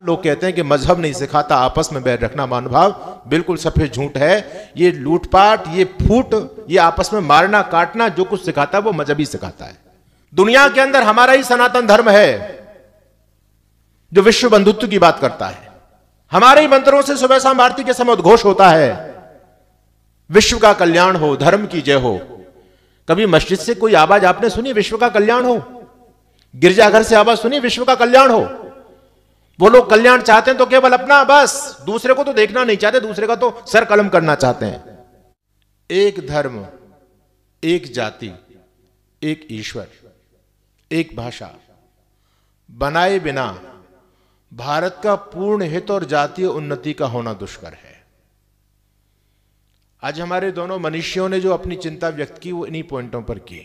लोग कहते हैं कि मजहब नहीं सिखाता आपस में बैर रखना, महानुभाव बिल्कुल सफेद झूठ है। ये लूटपाट, ये फूट, ये आपस में मारना काटना जो कुछ सिखाता है वो मजहब ही सिखाता है। दुनिया के अंदर हमारा ही सनातन धर्म है जो विश्व बंधुत्व की बात करता है। हमारे ही मंत्रों से सुबह शाम आरती के समय उद्घोष होता है, विश्व का कल्याण हो, धर्म की जय हो। कभी मस्जिद से कोई आवाज आपने सुनी विश्व का कल्याण हो? गिरजाघर से आवाज सुनी विश्व का कल्याण हो? वो लोग कल्याण चाहते हैं तो केवल अपना, बस दूसरे को तो देखना नहीं चाहते, दूसरे का तो सर कलम करना चाहते हैं। एक धर्म, एक जाति, एक ईश्वर, एक भाषा बनाए बिना भारत का पूर्ण हित और जातीय उन्नति का होना दुष्कर है। आज हमारे दोनों मनीषियों ने जो अपनी चिंता व्यक्त की वो इन्हीं पॉइंटों पर की,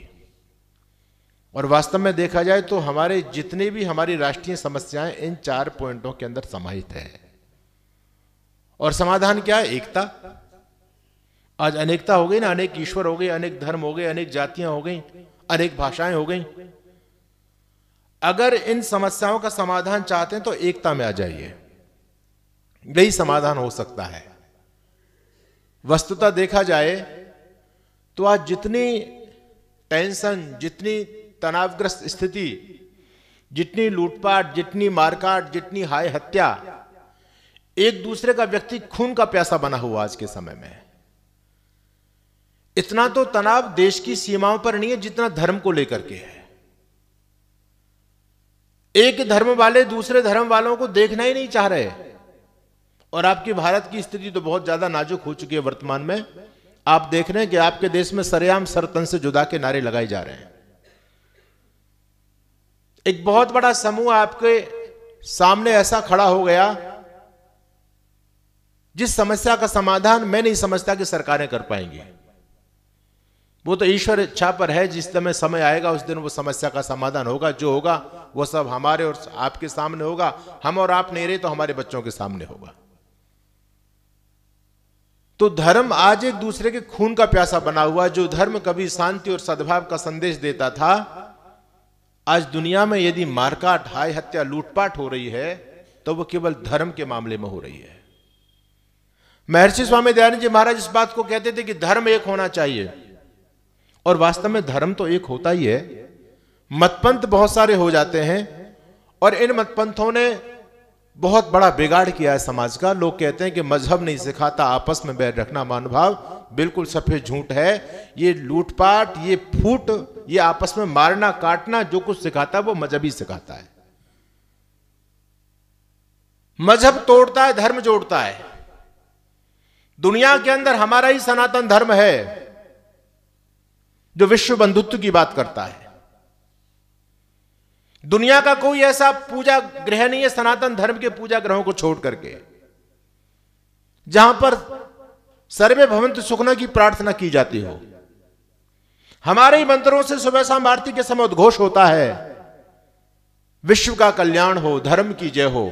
और वास्तव में देखा जाए तो हमारे जितने भी हमारी राष्ट्रीय समस्याएं इन 4 पॉइंटों के अंदर समाहित है। और समाधान क्या है? एकता। आज अनेकता हो गई ना, अनेक ईश्वर हो गए, अनेक धर्म हो गए, अनेक जातियां हो गई, अनेक भाषाएं हो गई। अगर इन समस्याओं का समाधान चाहते हैं तो एकता में आ जाइए, यही समाधान हो सकता है। वस्तुतः देखा जाए तो आज जितनी टेंशन, जितनी तनावग्रस्त स्थिति, जितनी लूटपाट, जितनी मारकाट, जितनी हाय हत्या, एक दूसरे का व्यक्ति खून का प्यासा बना हुआ आज के समय में। इतना तो तनाव देश की सीमाओं पर नहीं है जितना धर्म को लेकर के है। एक धर्म वाले दूसरे धर्म वालों को देखना ही नहीं चाह रहे। और आपकी भारत की स्थिति तो बहुत ज्यादा नाजुक हो चुकी है वर्तमान में। आप देख रहे हैं कि आपके देश में सरेआम सरतन से जुदा के नारे लगाए जा रहे हैं। एक बहुत बड़ा समूह आपके सामने ऐसा खड़ा हो गया जिस समस्या का समाधान मैं नहीं समझता कि सरकारें कर पाएंगी। वो तो ईश्वर इच्छा पर है, जिस समय समय आएगा उस दिन वो समस्या का समाधान होगा। जो होगा वो सब हमारे और आपके सामने होगा। हम और आप नहीं रहे तो हमारे बच्चों के सामने होगा। तो धर्म आज एक दूसरे के खून का प्यासा बना हुआ। जो धर्म कभी शांति और सद्भाव का संदेश देता था, आज दुनिया में यदि मारकाट, हाय हत्या, लूटपाट हो रही है तो वो केवल धर्म के मामले में हो रही है। महर्षि स्वामी दयानंद जी महाराज इस बात को कहते थे कि धर्म एक होना चाहिए, और वास्तव में धर्म तो एक होता ही है। मतपंथ बहुत सारे हो जाते हैं और इन मतपंथों ने बहुत बड़ा बिगाड़ किया है समाज का। लोग कहते हैं कि मजहब नहीं सिखाता आपस में बैर रखना, महानुभाव बिल्कुल सफेद झूठ है। ये लूटपाट, ये फूट, ये आपस में मारना काटना जो कुछ सिखाता है वो मजहब ही सिखाता है। मजहब तोड़ता है, धर्म जोड़ता है। दुनिया के अंदर हमारा ही सनातन धर्म है जो विश्व बंधुत्व की बात करता है। दुनिया का कोई ऐसा पूजा गृह नहीं है सनातन धर्म के पूजा ग्रहों को छोड़ करके जहां पर सर्वे भवन्तु सुखिनः की प्रार्थना की जाती हो। हमारे ही मंत्रों से सुबह शाम आरती के समय उद्घोष होता है, विश्व का कल्याण हो, धर्म की जय हो।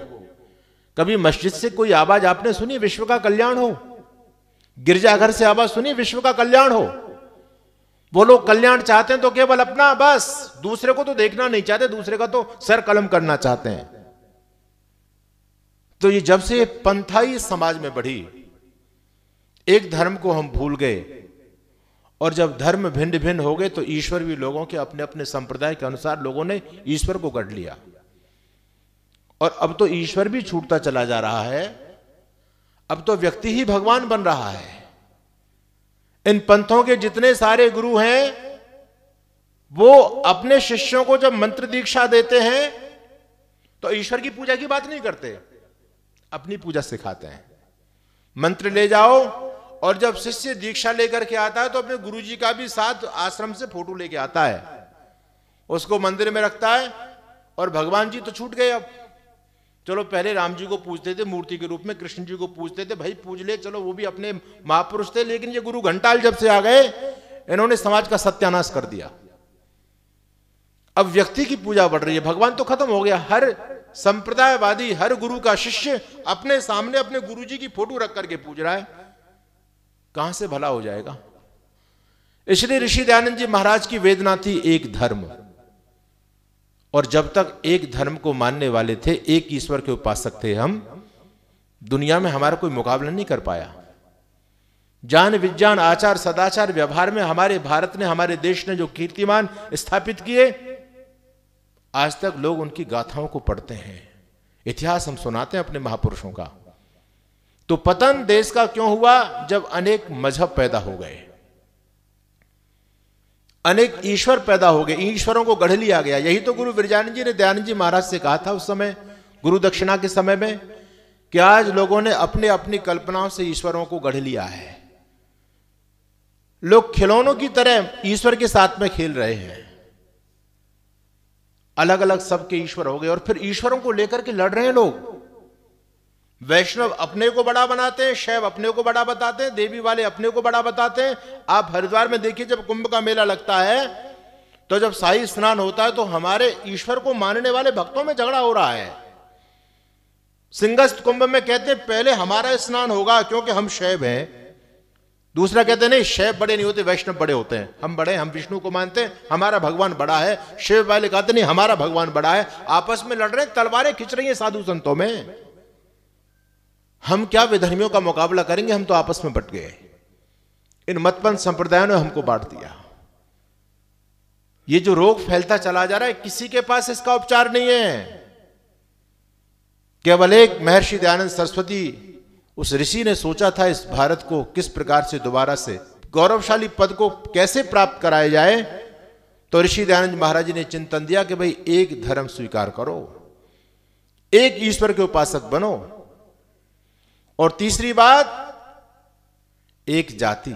कभी मस्जिद से कोई आवाज आपने सुनी विश्व का कल्याण हो? गिरजाघर से आवाज सुनी विश्व का कल्याण हो? वो लोग कल्याण चाहते हैं तो केवल अपना, बस दूसरे को तो देखना नहीं चाहते, दूसरे का तो सर कलम करना चाहते हैं। तो ये जब से पंथाई समाज में बढ़ी, एक धर्म को हम भूल गए, और जब धर्म भिन्न भिन्न हो गए तो ईश्वर भी लोगों के अपने अपने संप्रदाय के अनुसार लोगों ने ईश्वर को गढ़ लिया। और अब तो ईश्वर भी छूटता चला जा रहा है। अब तो व्यक्ति ही भगवान बन रहा है। इन पंथों के जितने सारे गुरु हैं वो अपने शिष्यों को जब मंत्र दीक्षा देते हैं तो ईश्वर की पूजा की बात नहीं करते, अपनी पूजा सिखाते हैं। मंत्र ले जाओ, और जब शिष्य दीक्षा लेकर के आता है तो अपने गुरुजी का भी साथ आश्रम से फोटो लेके आता है, उसको मंदिर में रखता है। और भगवान जी तो छूट गए। अब चलो पहले राम जी को पूजते थे मूर्ति के रूप में, कृष्ण जी को पूजते थे, भाई पूज ले, चलो वो भी अपने महापुरुष थे। लेकिन ये गुरु घंटाल जब से आ गए इन्होंने समाज का सत्यानाश कर दिया। अब व्यक्ति की पूजा बढ़ रही है, भगवान तो खत्म हो गया। हर संप्रदायवादी, हर गुरु का शिष्य अपने सामने अपने गुरुजी की फोटो रख करके पूज रहा है। कहां से भला हो जाएगा? इसलिए ऋषि दयानंद जी महाराज की वेदना थी एक धर्म, और जब तक एक धर्म को मानने वाले थे, एक ईश्वर के उपासक थे हम, दुनिया में हमारा कोई मुकाबला नहीं कर पाया। ज्ञान विज्ञान आचार सदाचार व्यवहार में हमारे भारत ने, हमारे देश ने जो कीर्तिमान स्थापित किए, आज तक लोग उनकी गाथाओं को पढ़ते हैं, इतिहास हम सुनाते हैं अपने महापुरुषों का। तो पतन देश का क्यों हुआ? जब अनेक मजहब पैदा हो गए, अनेक ईश्वर पैदा हो गए, ईश्वरों को गढ़ लिया गया। यही तो गुरु विरजानंद जी ने दयानंद जी महाराज से कहा था उस समय, गुरु दक्षिणा के समय में, कि आज लोगों ने अपने अपनी कल्पनाओं से ईश्वरों को गढ़ लिया है। लोग खिलौनों की तरह ईश्वर के साथ में खेल रहे हैं, अलग अलग सबके ईश्वर हो गए, और फिर ईश्वरों को लेकर के लड़ रहे हैं लोग। वैष्णव अपने को बड़ा बनाते हैं, शैव अपने को बड़ा बताते हैं, देवी वाले अपने को बड़ा बताते हैं। आप हरिद्वार में देखिए, जब कुंभ का मेला लगता है, तो जब शाही स्नान होता है, तो हमारे ईश्वर को मानने वाले भक्तों में झगड़ा हो रहा है। सिंहस्थ कुंभ में कहते हैं पहले हमारा स्नान होगा क्योंकि हम शैव हैं। दूसरा कहते हैं नहीं, शैव बड़े नहीं होते, वैष्णव बड़े होते हैं। हम बड़े, हम विष्णु को मानते हैं, हमारा भगवान बड़ा है। शिव वाले कहते नहीं, हमारा भगवान बड़ा है। आपस में लड़ रहे, तलवारें खिंच रही हैं साधु संतों में। हम क्या विधर्मियों का मुकाबला करेंगे? हम तो आपस में बट गए। इन मतपंथ संप्रदायों ने हमको बांट दिया। ये जो रोग फैलता चला जा रहा है, किसी के पास इसका उपचार नहीं है। केवल एक महर्षि दयानंद सरस्वती, उस ऋषि ने सोचा था इस भारत को किस प्रकार से दोबारा से गौरवशाली पद को कैसे प्राप्त कराया जाए। तो ऋषि दयानंद महाराज जी ने चिंतन दिया कि भाई एक धर्म स्वीकार करो, एक ईश्वर के उपासक बनो, और तीसरी बात, एक जाति।